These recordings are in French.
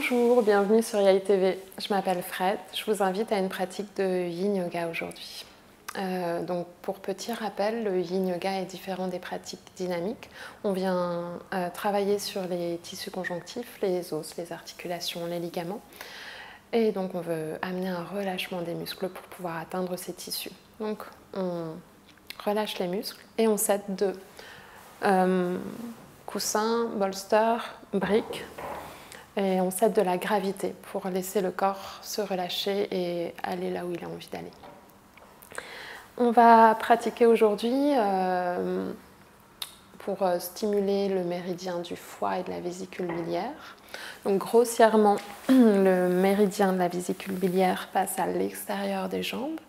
Bonjour, bienvenue sur Yai TV. Je m'appelle Fred, je vous invite à une pratique de Yin Yoga aujourd'hui. Donc pour petit rappel, le Yin Yoga est différent des pratiques dynamiques. On vient travailler sur les tissus conjonctifs, les os, les articulations, les ligaments. Et donc on veut amener un relâchement des muscles pour pouvoir atteindre ces tissus. Donc on relâche les muscles et on s'aide de coussins, bolsters, briques. Et on s'aide de la gravité pour laisser le corps se relâcher et aller là où il a envie d'aller. On va pratiquer aujourd'hui pour stimuler le méridien du foie et de la vésicule biliaire. Donc grossièrement, le méridien de la vésicule biliaire passe à l'extérieur des jambes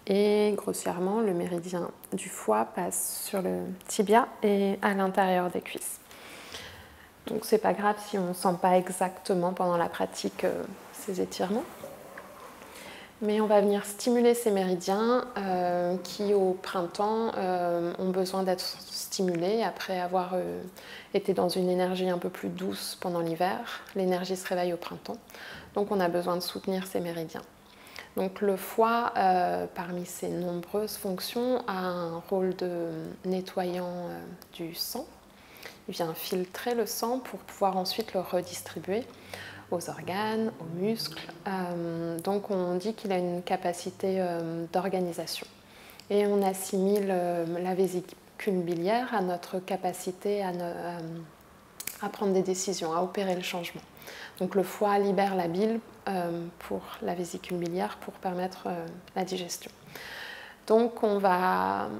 et grossièrement, le méridien du foie passe sur le tibia et à l'intérieur des cuisses. Donc c'est pas grave si on ne sent pas exactement pendant la pratique ces étirements. Mais on va venir stimuler ces méridiens qui au printemps ont besoin d'être stimulés après avoir été dans une énergie un peu plus douce pendant l'hiver. L'énergie se réveille au printemps, donc on a besoin de soutenir ces méridiens. Donc le foie, parmi ses nombreuses fonctions, a un rôle de nettoyant du sang. Il vient filtrer le sang pour pouvoir ensuite le redistribuer aux organes, aux muscles. Donc on dit qu'il a une capacité d'organisation. Et on assimile la vésicule biliaire à notre capacité à prendre des décisions, à opérer le changement. Donc le foie libère la bile pour la vésicule biliaire pour permettre la digestion. Donc on va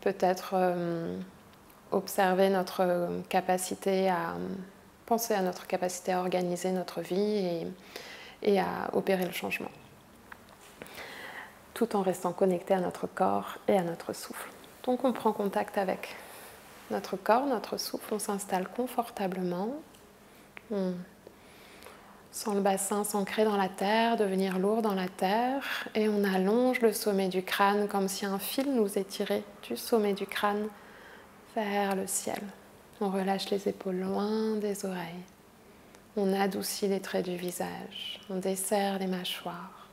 peut-être observer notre capacité à penser à notre capacité à organiser notre vie et à opérer le changement, tout en restant connecté à notre corps et à notre souffle. Donc on prend contact avec notre corps, notre souffle, on s'installe confortablement, on sent le bassin s'ancrer dans la terre, devenir lourd dans la terre, et on allonge le sommet du crâne comme si un fil nous étirait du sommet du crâne vers le ciel. On relâche les épaules loin des oreilles. On adoucit les traits du visage. On desserre les mâchoires.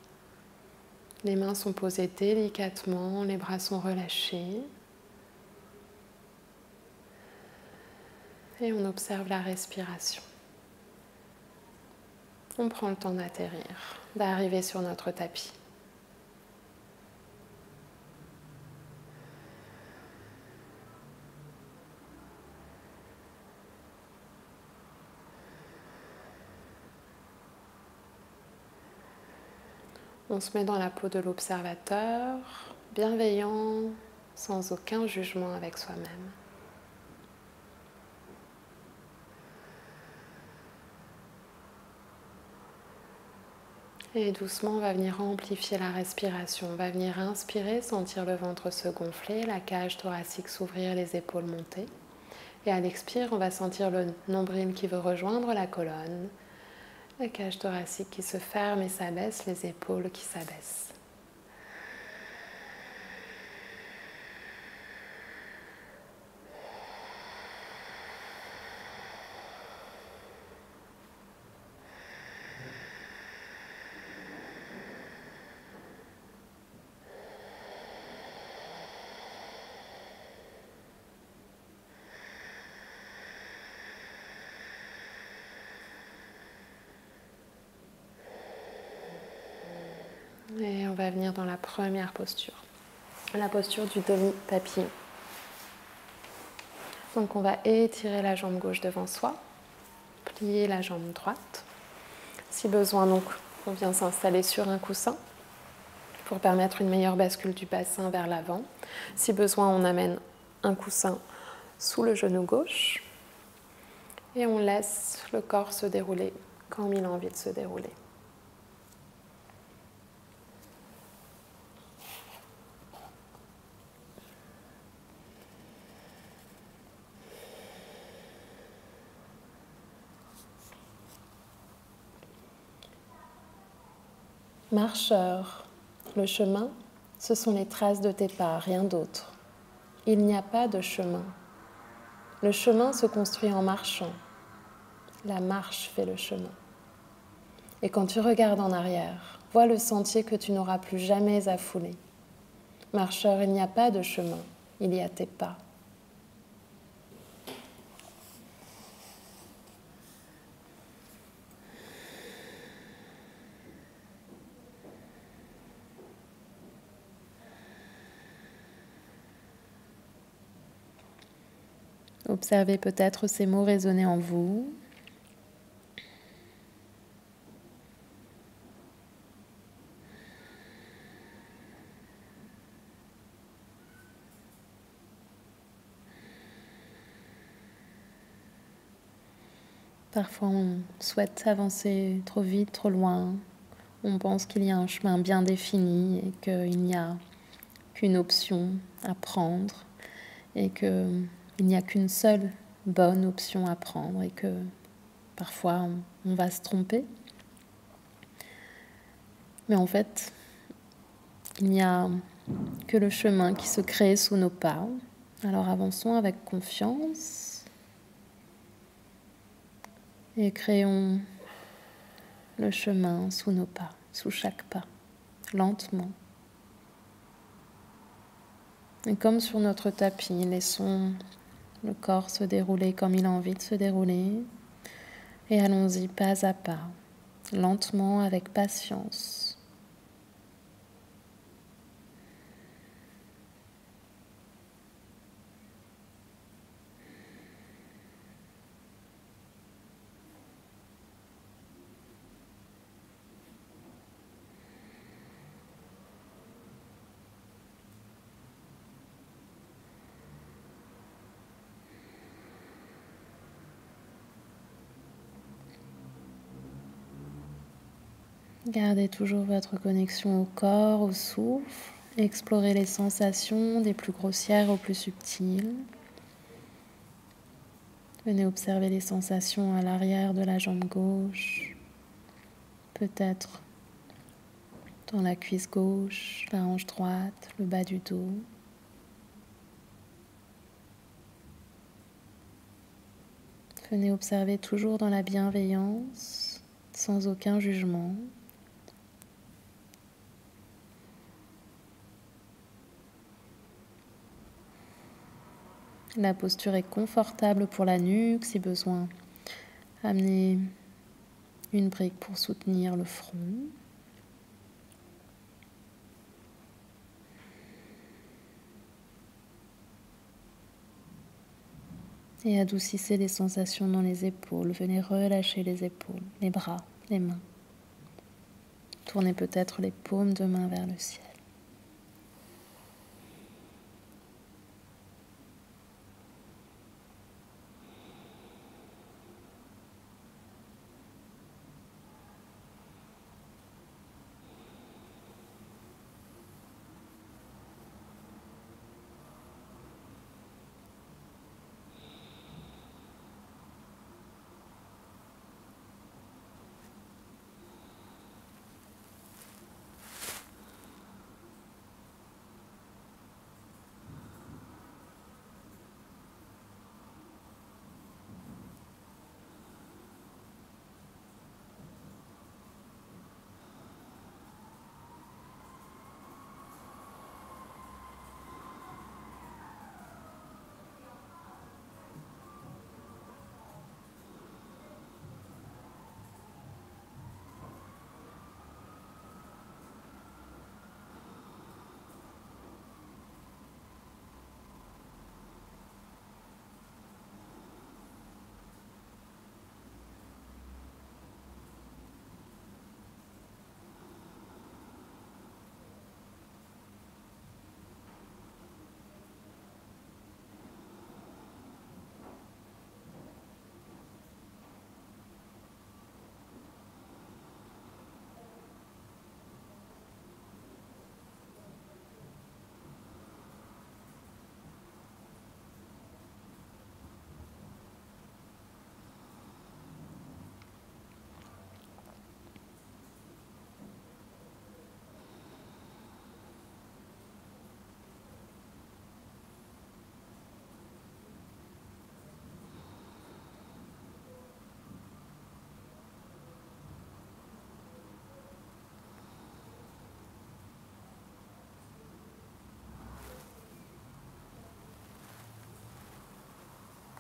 Les mains sont posées délicatement, les bras sont relâchés. Et on observe la respiration. On prend le temps d'atterrir, d'arriver sur notre tapis. On se met dans la peau de l'observateur, bienveillant, sans aucun jugement avec soi-même. Et doucement, on va venir amplifier la respiration. On va venir inspirer, sentir le ventre se gonfler, la cage thoracique s'ouvrir, les épaules monter. Et à l'expire, on va sentir le nombril qui veut rejoindre la colonne. La cage thoracique qui se ferme et s'abaisse, les épaules qui s'abaissent. Et on va venir dans la première posture, la posture du demi-papillon. Donc on va étirer la jambe gauche devant soi, plier la jambe droite. Si besoin, donc, on vient s'installer sur un coussin pour permettre une meilleure bascule du bassin vers l'avant. Si besoin, on amène un coussin sous le genou gauche et on laisse le corps se dérouler comme il a envie de se dérouler. Marcheur, le chemin, ce sont les traces de tes pas, rien d'autre. Il n'y a pas de chemin. Le chemin se construit en marchant. La marche fait le chemin. Et quand tu regardes en arrière, vois le sentier que tu n'auras plus jamais à fouler. Marcheur, il n'y a pas de chemin, il y a tes pas. Observez peut-être ces mots résonner en vous. Parfois, on souhaite avancer trop vite, trop loin. On pense qu'il y a un chemin bien défini et qu'il n'y a qu'une option à prendre et qu'il n'y a qu'une seule bonne option à prendre et que parfois on va se tromper. Mais en fait, il n'y a que le chemin qui se crée sous nos pas. Alors avançons avec confiance et créons le chemin sous nos pas, sous chaque pas, lentement. Et comme sur notre tapis, laissons le corps se dérouler comme il a envie de se dérouler et allons-y pas à pas, lentement avec patience. Gardez toujours votre connexion au corps, au souffle. Explorez les sensations des plus grossières aux plus subtiles. Venez observer les sensations à l'arrière de la jambe gauche, peut-être dans la cuisse gauche, la hanche droite, le bas du dos. Venez observer toujours dans la bienveillance, sans aucun jugement. La posture est confortable pour la nuque, si besoin. Amenez une brique pour soutenir le front. Et adoucissez les sensations dans les épaules. Venez relâcher les épaules, les bras, les mains. Tournez peut-être les paumes de main vers le ciel.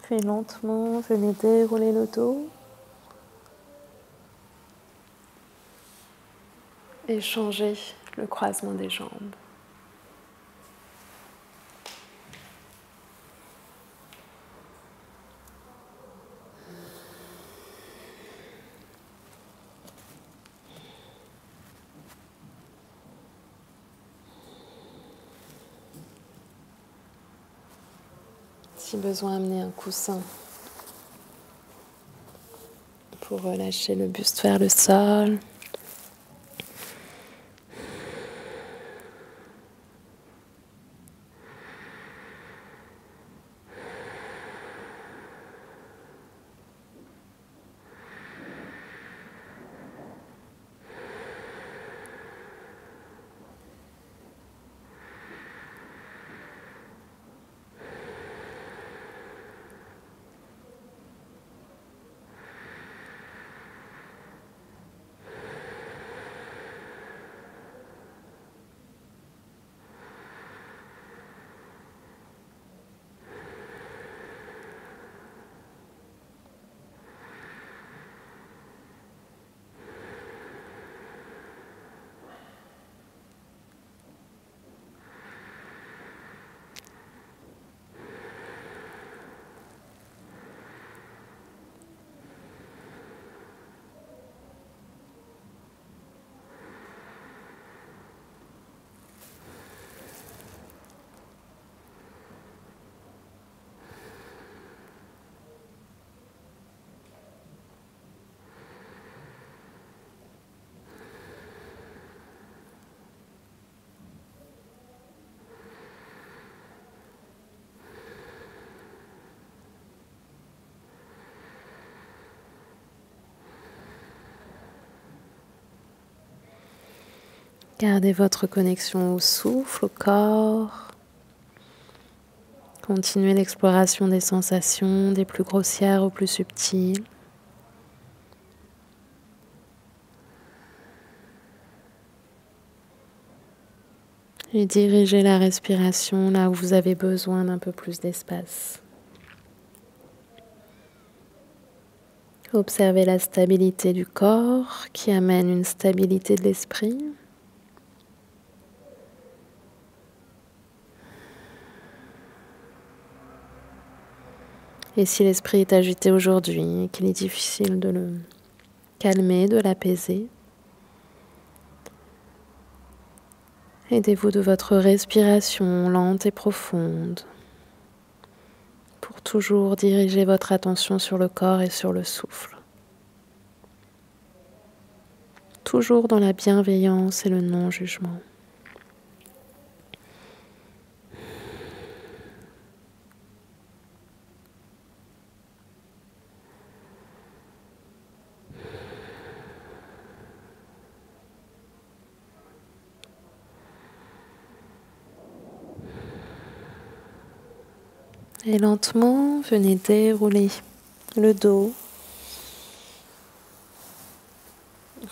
Puis lentement, venez dérouler le dos. Et changer le croisement des jambes. Si besoin, amenez un coussin pour relâcher le buste vers le sol. Gardez votre connexion au souffle, au corps. Continuez l'exploration des sensations, des plus grossières aux plus subtiles. Et dirigez la respiration là où vous avez besoin d'un peu plus d'espace. Observez la stabilité du corps qui amène une stabilité de l'esprit. Et si l'esprit est agité aujourd'hui et qu'il est difficile de le calmer, de l'apaiser, aidez-vous de votre respiration lente et profonde pour toujours diriger votre attention sur le corps et sur le souffle. Toujours dans la bienveillance et le non-jugement. Et lentement, venez dérouler le dos.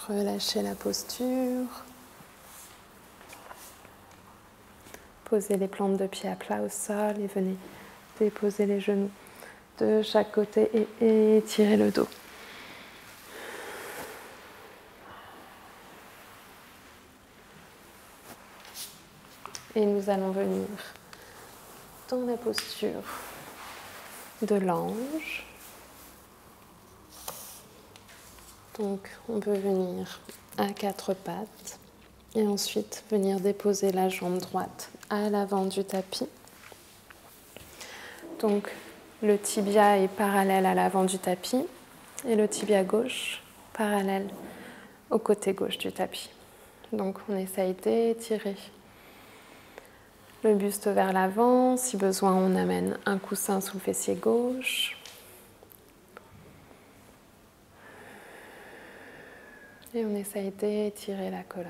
Relâchez la posture. Posez les plantes de pied à plat au sol et venez déposer les genoux de chaque côté et étirez le dos. Et nous allons venir dans la posture de l'ange. Donc on peut venir à quatre pattes et ensuite venir déposer la jambe droite à l'avant du tapis. Donc le tibia est parallèle à l'avant du tapis et le tibia gauche parallèle au côté gauche du tapis. Donc on essaye d'étirer le buste vers l'avant. Si besoin, on amène un coussin sous le fessier gauche. Et on essaye d'étirer la colonne.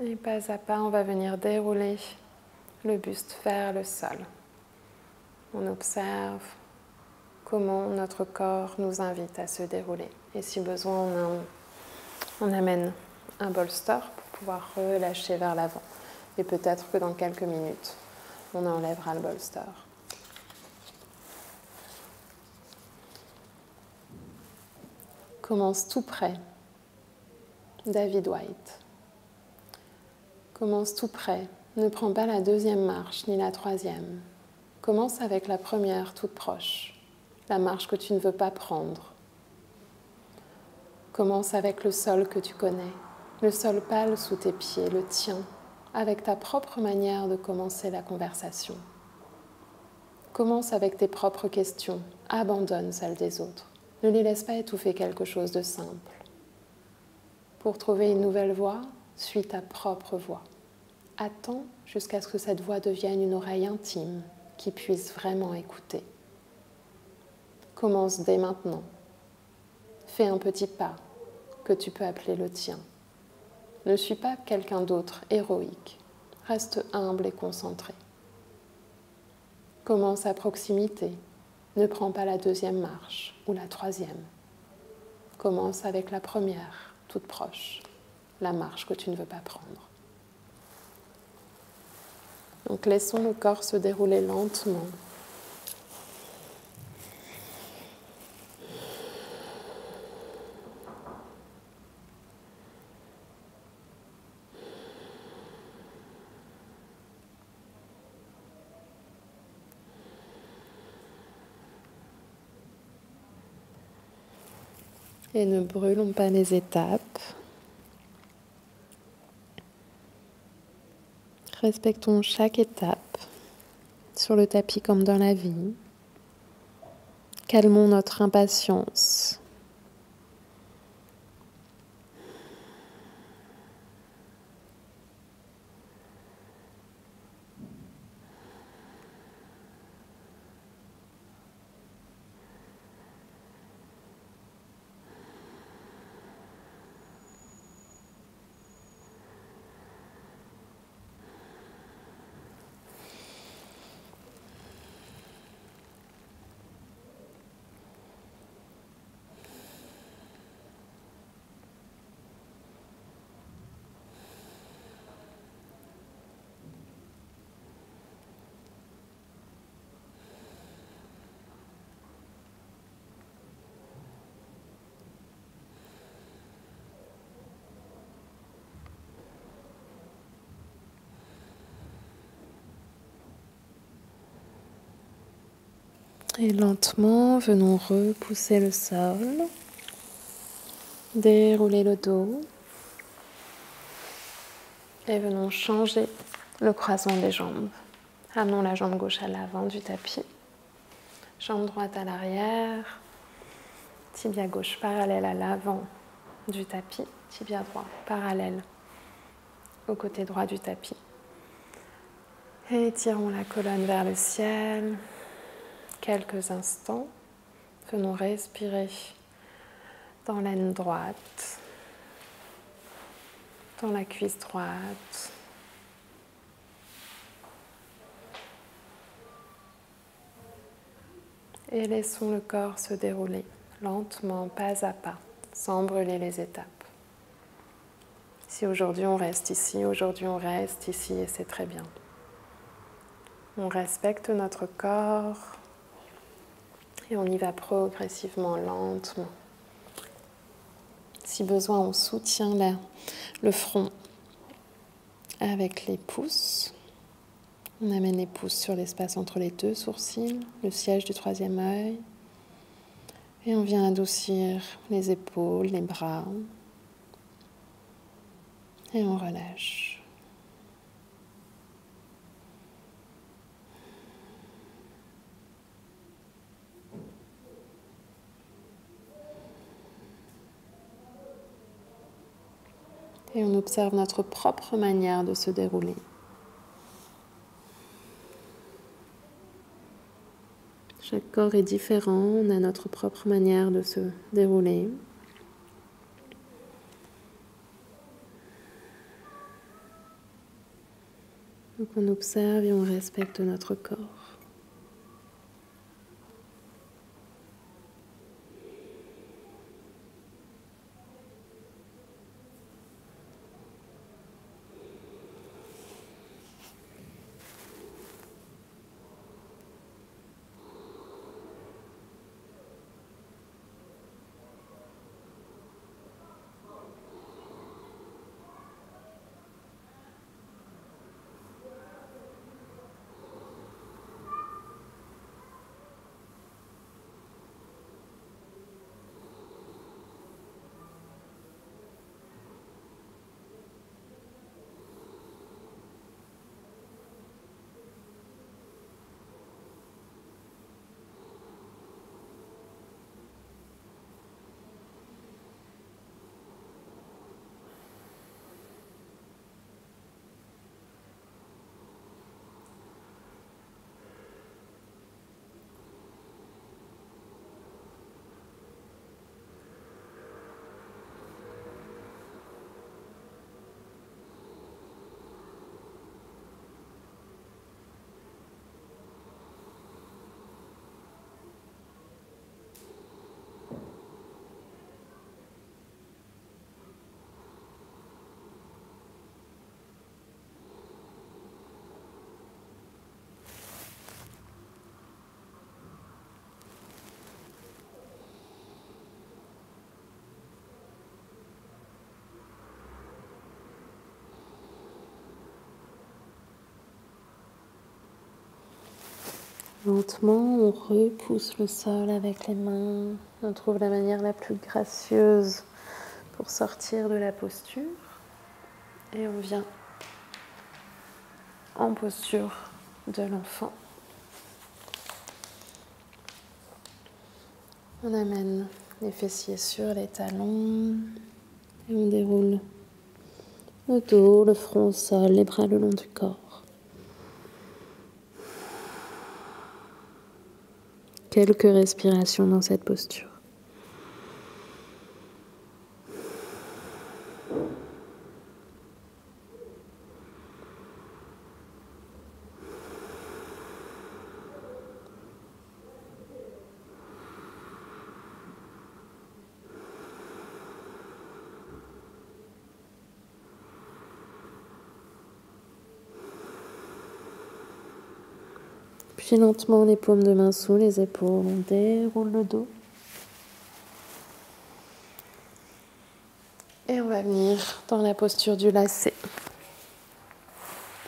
Et pas à pas, on va venir dérouler le buste vers le sol. On observe comment notre corps nous invite à se dérouler. Et si besoin, on amène un bolster pour pouvoir relâcher vers l'avant. Et peut-être que dans quelques minutes, on enlèvera le bolster. Commence tout près. David White. Commence tout près. Ne prends pas la deuxième marche ni la troisième. Commence avec la première toute proche, la marche que tu ne veux pas prendre. Commence avec le sol que tu connais, le sol pâle sous tes pieds, le tien, avec ta propre manière de commencer la conversation. Commence avec tes propres questions, abandonne celles des autres. Ne les laisse pas étouffer quelque chose de simple. Pour trouver une nouvelle voix, suis ta propre voix. Attends jusqu'à ce que cette voix devienne une oreille intime qui puisse vraiment écouter. Commence dès maintenant. Fais un petit pas que tu peux appeler le tien. Ne suis pas quelqu'un d'autre héroïque. Reste humble et concentré. Commence à proximité. Ne prends pas la deuxième marche ou la troisième. Commence avec la première, toute proche, la marche que tu ne veux pas prendre. Donc laissons le corps se dérouler lentement. Et ne brûlons pas les étapes. Respectons chaque étape sur le tapis comme dans la vie. Calmons notre impatience. Et lentement, venons repousser le sol, dérouler le dos et venons changer le croisement des jambes. Amenons la jambe gauche à l'avant du tapis, jambe droite à l'arrière, tibia gauche parallèle à l'avant du tapis, tibia droit parallèle au côté droit du tapis. Et étirons la colonne vers le ciel. Quelques instants, venons respirer dans l'aine droite, dans la cuisse droite. Et laissons le corps se dérouler lentement, pas à pas, sans brûler les étapes. Si aujourd'hui on reste ici, aujourd'hui on reste ici et c'est très bien. On respecte notre corps et on y va progressivement, lentement. Si besoin, on soutient le front avec les pouces. On amène les pouces sur l'espace entre les deux sourcils, le siège du troisième œil. Et on vient adoucir les épaules, les bras. Et on relâche. Et on observe notre propre manière de se dérouler. Chaque corps est différent, on a notre propre manière de se dérouler. Donc on observe et on respecte notre corps. Lentement, on repousse le sol avec les mains. On trouve la manière la plus gracieuse pour sortir de la posture. Et on vient en posture de l'enfant. On amène les fessiers sur les talons et on déroule le dos, le front au sol, les bras le long du corps. Quelques respirations dans cette posture. Puis lentement, les paumes de main sous les épaules, on déroule le dos. Et on va venir dans la posture du lacet.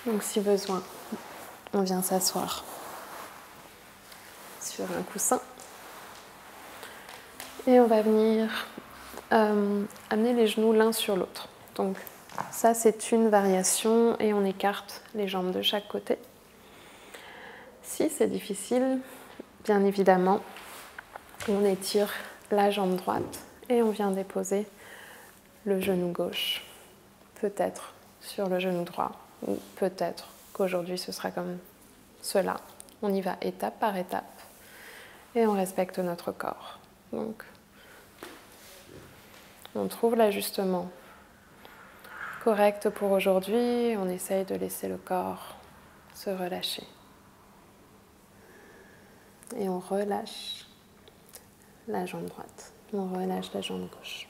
Donc si besoin, on vient s'asseoir sur un coussin. Et on va venir amener les genoux l'un sur l'autre. Donc ça, c'est une variation et on écarte les jambes de chaque côté. Si c'est difficile, bien évidemment, on étire la jambe droite et on vient déposer le genou gauche, peut-être sur le genou droit, ou peut-être qu'aujourd'hui ce sera comme cela. On y va étape par étape et on respecte notre corps. Donc, on trouve l'ajustement correct pour aujourd'hui, on essaye de laisser le corps se relâcher. Et on relâche la jambe droite, on relâche la jambe gauche.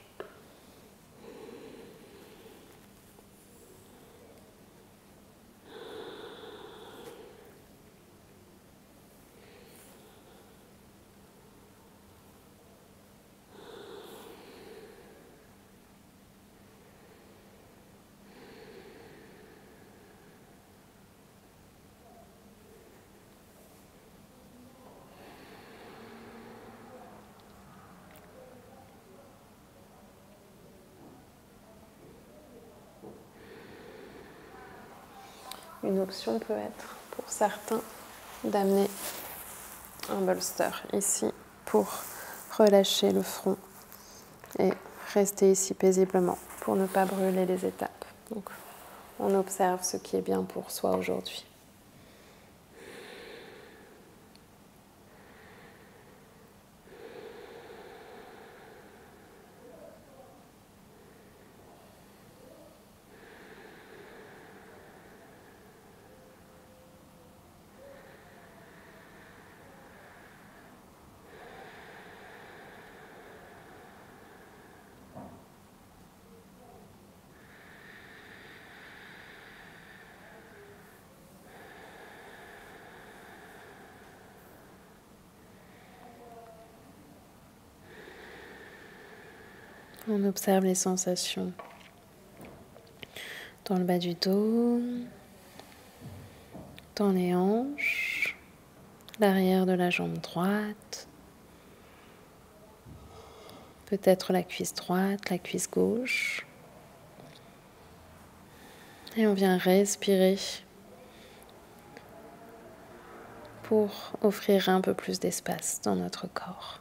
Une option peut être, pour certains, d'amener un bolster ici pour relâcher le front et rester ici paisiblement pour ne pas brûler les étapes. Donc, on observe ce qui est bien pour soi aujourd'hui. On observe les sensations dans le bas du dos, dans les hanches, l'arrière de la jambe droite, peut-être la cuisse droite, la cuisse gauche. Et on vient respirer pour offrir un peu plus d'espace dans notre corps.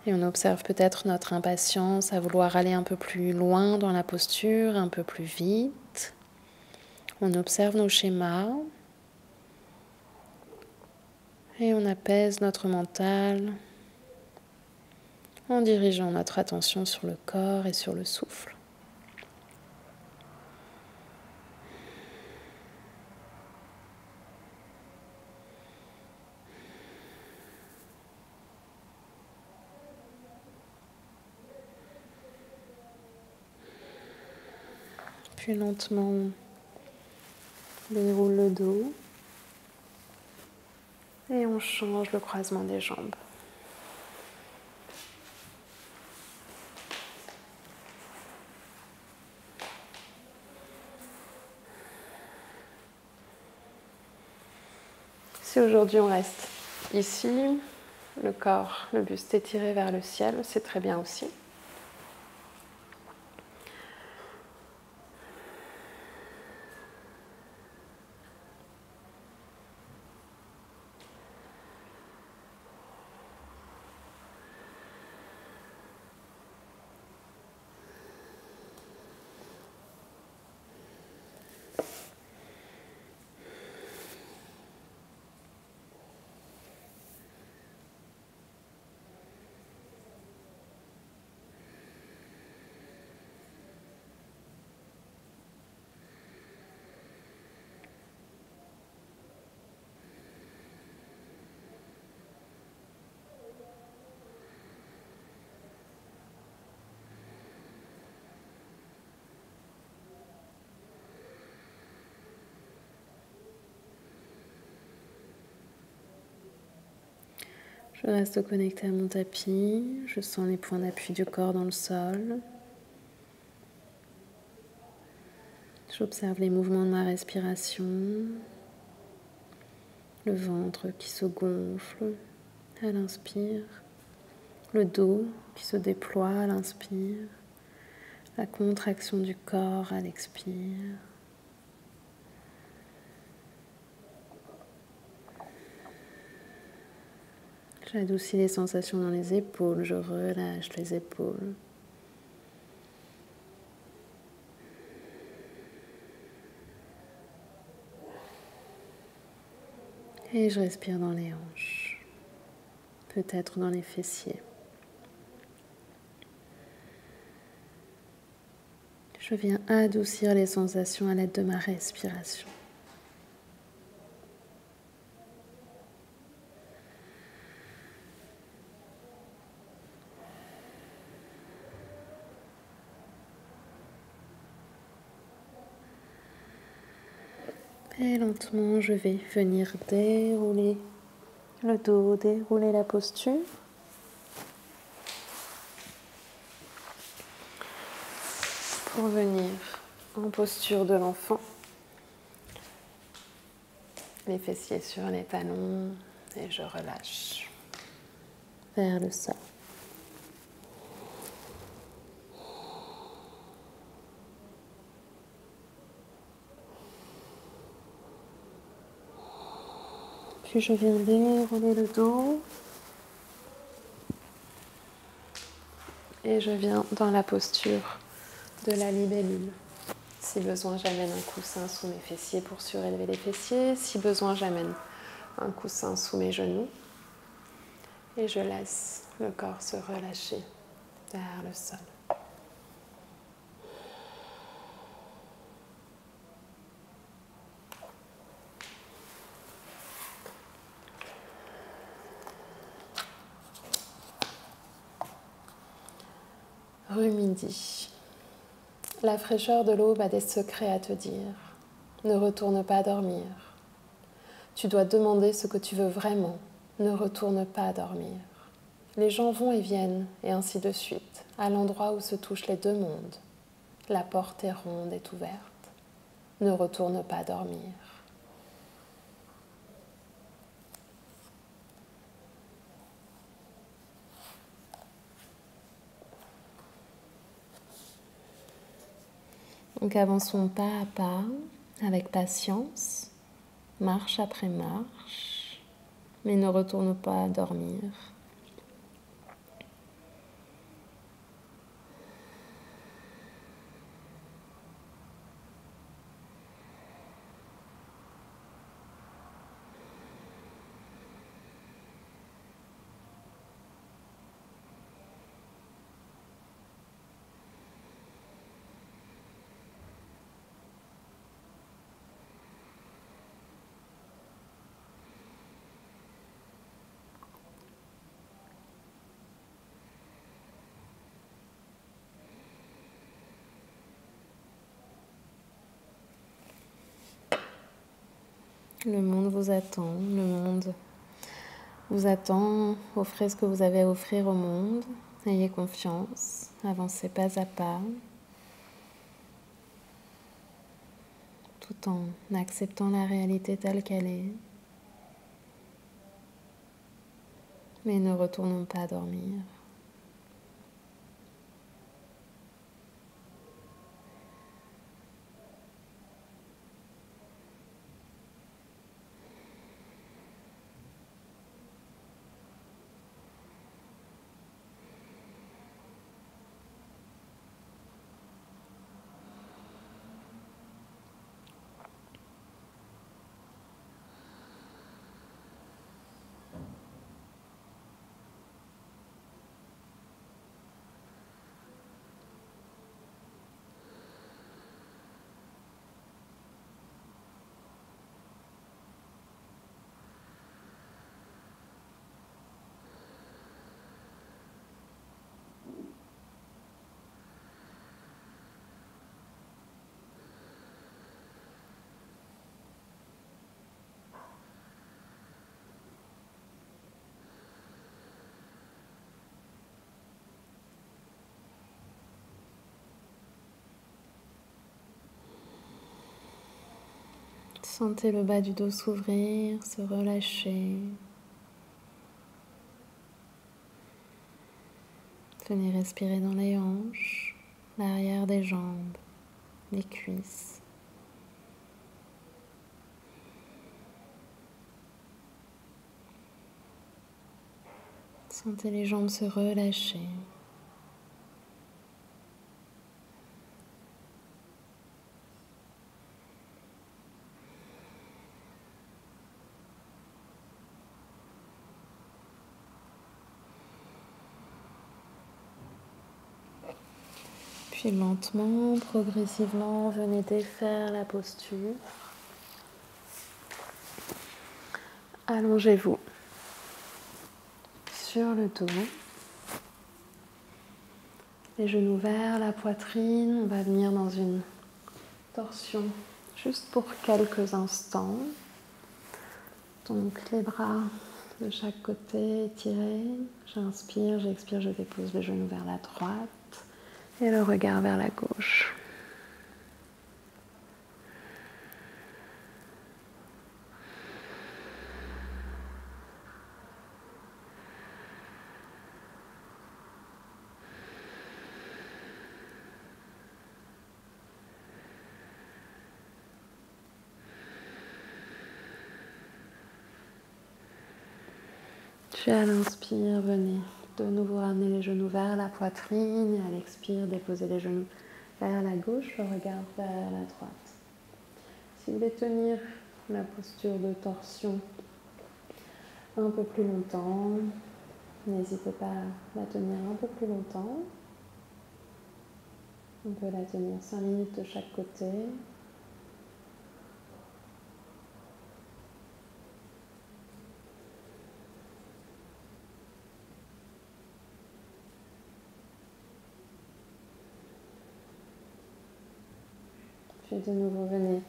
Et on observe peut-être notre impatience à vouloir aller un peu plus loin dans la posture, un peu plus vite. On observe nos schémas et on apaise notre mental en dirigeant notre attention sur le corps et sur le souffle. Puis lentement, on déroule le dos et on change le croisement des jambes. Si aujourd'hui on reste ici, le corps, le buste étiré vers le ciel, c'est très bien aussi. Je reste connectée à mon tapis, je sens les points d'appui du corps dans le sol. J'observe les mouvements de ma respiration, le ventre qui se gonfle à l'inspire, le dos qui se déploie à l'inspire, la contraction du corps à l'expire. J'adoucis les sensations dans les épaules, je relâche les épaules. Et je respire dans les hanches, peut-être dans les fessiers. Je viens adoucir les sensations à l'aide de ma respiration. Et lentement, je vais venir dérouler le dos, dérouler la posture. Pour venir en posture de l'enfant. Les fessiers sur les talons et je relâche vers le sol. Puis je viens dérouler le dos et je viens dans la posture de la libellule. Si besoin, j'amène un coussin sous mes fessiers pour surélever les fessiers. Si besoin, j'amène un coussin sous mes genoux et je laisse le corps se relâcher vers le sol. Midi. La fraîcheur de l'aube a des secrets à te dire. Ne retourne pas dormir. Tu dois demander ce que tu veux vraiment. Ne retourne pas dormir. Les gens vont et viennent, et ainsi de suite, à l'endroit où se touchent les deux mondes. La porte est ronde et ouverte. Ne retourne pas dormir. Donc avançons pas à pas, avec patience, marche après marche, mais ne retourne pas dormir. Le monde vous attend, le monde vous attend. Offrez ce que vous avez à offrir au monde. Ayez confiance, avancez pas à pas, tout en acceptant la réalité telle qu'elle est. Mais ne retournons pas dormir. Sentez le bas du dos s'ouvrir, se relâcher. Venez respirer dans les hanches, l'arrière des jambes, les cuisses. Sentez les jambes se relâcher. Puis lentement, progressivement, venez défaire la posture. Allongez-vous sur le dos. Les genoux vers la poitrine. On va venir dans une torsion juste pour quelques instants. Donc les bras de chaque côté étirés. J'inspire, j'expire, je dépose les genoux vers la droite et le regard vers la gauche. Puis à l'inspire, venez de nouveau ramener les genoux vers la poitrine. Et à l'expire, déposer les genoux vers la gauche, le regard vers la droite. Si vous voulez tenir la posture de torsion un peu plus longtemps, n'hésitez pas à la tenir un peu plus longtemps. On peut la tenir 5 minutes de chaque côté. Puis de nouveau, venez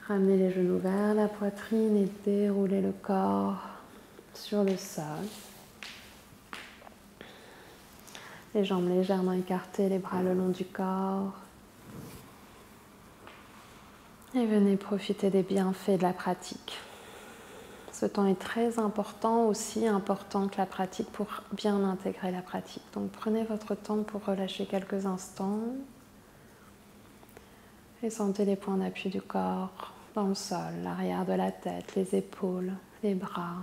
ramener les genoux vers la poitrine et dérouler le corps sur le sol. Les jambes légèrement écartées, les bras le long du corps. Et venez profiter des bienfaits de la pratique. Ce temps est très important, aussi important que la pratique pour bien intégrer la pratique. Donc prenez votre temps pour relâcher quelques instants. Et sentez les points d'appui du corps dans le sol, l'arrière de la tête, les épaules, les bras,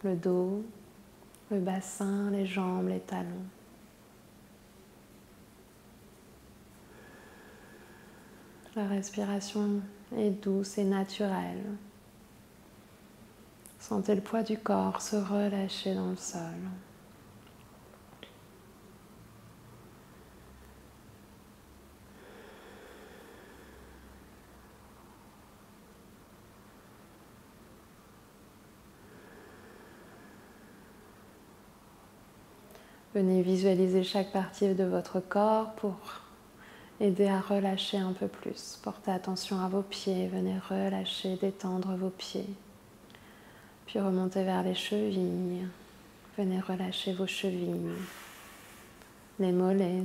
le dos, le bassin, les jambes, les talons. La respiration est douce et naturelle. Sentez le poids du corps se relâcher dans le sol. Venez visualiser chaque partie de votre corps pour aider à relâcher un peu plus. Portez attention à vos pieds, venez relâcher, détendre vos pieds. Puis remontez vers les chevilles, venez relâcher vos chevilles, les mollets,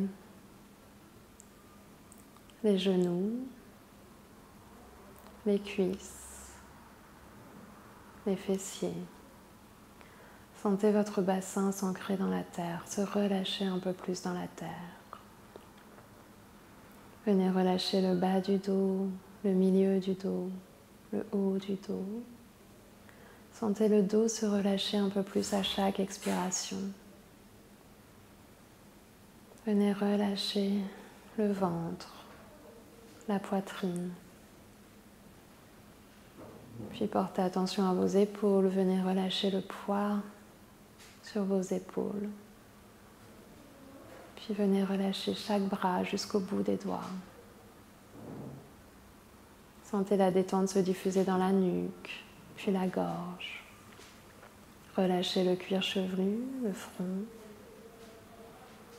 les genoux, les cuisses, les fessiers. Sentez votre bassin s'ancrer dans la terre, se relâcher un peu plus dans la terre. Venez relâcher le bas du dos, le milieu du dos, le haut du dos. Sentez le dos se relâcher un peu plus à chaque expiration. Venez relâcher le ventre, la poitrine. Puis portez attention à vos épaules, venez relâcher le poids sur vos épaules. Puis venez relâcher chaque bras jusqu'au bout des doigts. Sentez la détente se diffuser dans la nuque, puis la gorge. Relâchez le cuir chevelu, le front.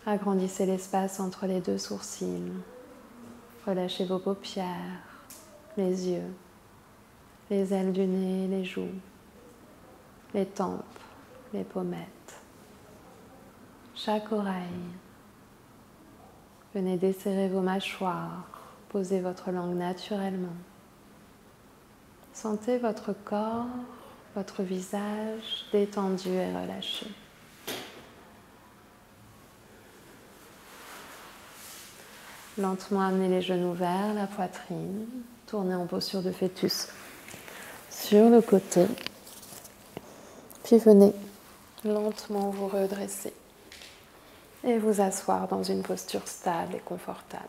Agrandissez l'espace entre les deux sourcils. Relâchez vos paupières, les yeux, les ailes du nez, les joues, les tempes, les pommettes, chaque oreille. Venez desserrer vos mâchoires, posez votre langue naturellement. Sentez votre corps, votre visage détendu et relâché. Lentement amenez les genoux vers la poitrine, tournez en posture de fœtus sur le côté, puis venez lentement vous redresser et vous asseoir dans une posture stable et confortable.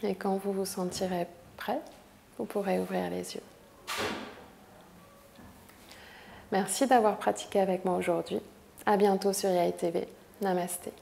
Et quand vous vous sentirez prêt, vous pourrez ouvrir les yeux. Merci d'avoir pratiqué avec moi aujourd'hui. À bientôt sur YAI TV. Namasté.